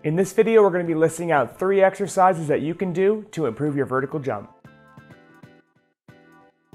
In this video, we're going to be listing out 3 exercises that you can do to improve your vertical jump.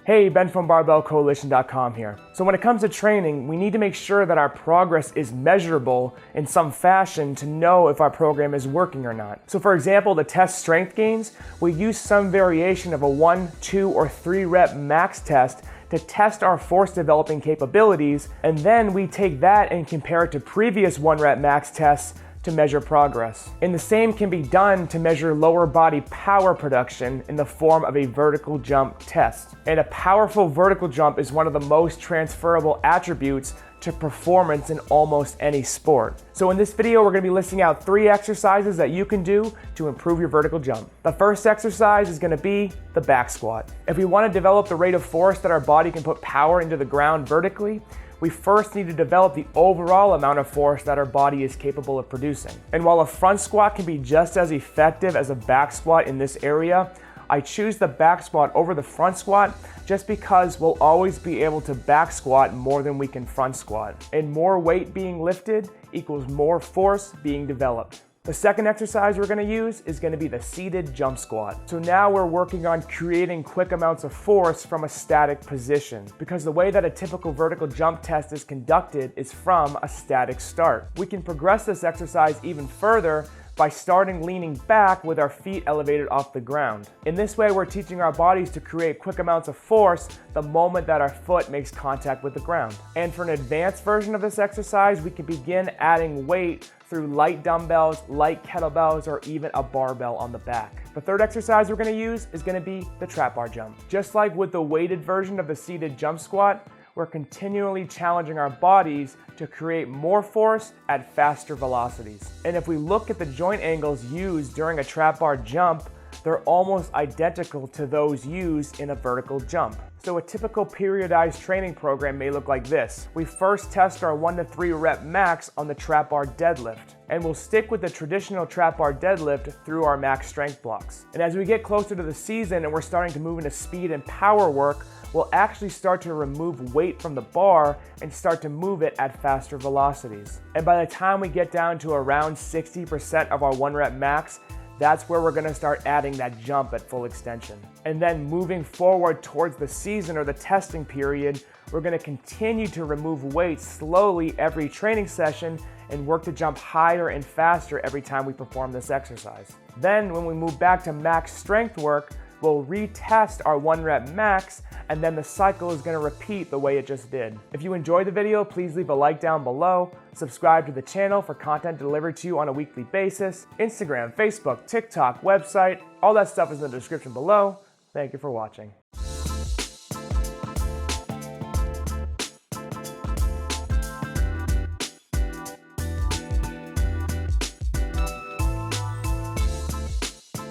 Hey, Ben from BarbellCoalition.com here. So when it comes to training, we need to make sure that our progress is measurable in some fashion to know if our program is working or not. So for example, to test strength gains, we use some variation of a 1, 2, or 3 rep max test to test our force developing capabilities, and then we take that and compare it to previous 1 rep max tests to measure progress. And the same can be done to measure lower body power production in the form of a vertical jump test. And a powerful vertical jump is one of the most transferable attributes to performance in almost any sport. So in this video, we're gonna be listing out 3 exercises that you can do to improve your vertical jump. The first exercise is gonna be the back squat. If we wanna develop the rate of force that our body can put power into the ground vertically, we first need to develop the overall amount of force that our body is capable of producing. And while a front squat can be just as effective as a back squat in this area, I choose the back squat over the front squat just because we'll always be able to back squat more than we can front squat. And more weight being lifted equals more force being developed. The second exercise we're gonna use is gonna be the seated jump squat. So now we're working on creating quick amounts of force from a static position, because the way that a typical vertical jump test is conducted is from a static start. We can progress this exercise even further by starting leaning back with our feet elevated off the ground. In this way, we're teaching our bodies to create quick amounts of force the moment that our foot makes contact with the ground. And for an advanced version of this exercise, we can begin adding weight through light dumbbells, light kettlebells, or even a barbell on the back. The third exercise we're gonna use is gonna be the trap bar jump. Just like with the weighted version of the seated jump squat, we're continually challenging our bodies to create more force at faster velocities. And if we look at the joint angles used during a trap bar jump, they're almost identical to those used in a vertical jump. So a typical periodized training program may look like this. We first test our 1 to 3 rep max on the trap bar deadlift, and we'll stick with the traditional trap bar deadlift through our max strength blocks. And as we get closer to the season and we're starting to move into speed and power work, we'll actually start to remove weight from the bar and start to move it at faster velocities. And by the time we get down to around 60% of our 1 rep max, that's where we're gonna start adding that jump at full extension. And then moving forward towards the season or the testing period, we're gonna continue to remove weight slowly every training session and work to jump higher and faster every time we perform this exercise. Then when we move back to max strength work, we'll retest our 1 rep max, and then the cycle is gonna repeat the way it just did. If you enjoyed the video, please leave a like down below, subscribe to the channel for content delivered to you on a weekly basis, Instagram, Facebook, TikTok, website, all that stuff is in the description below. Thank you for watching.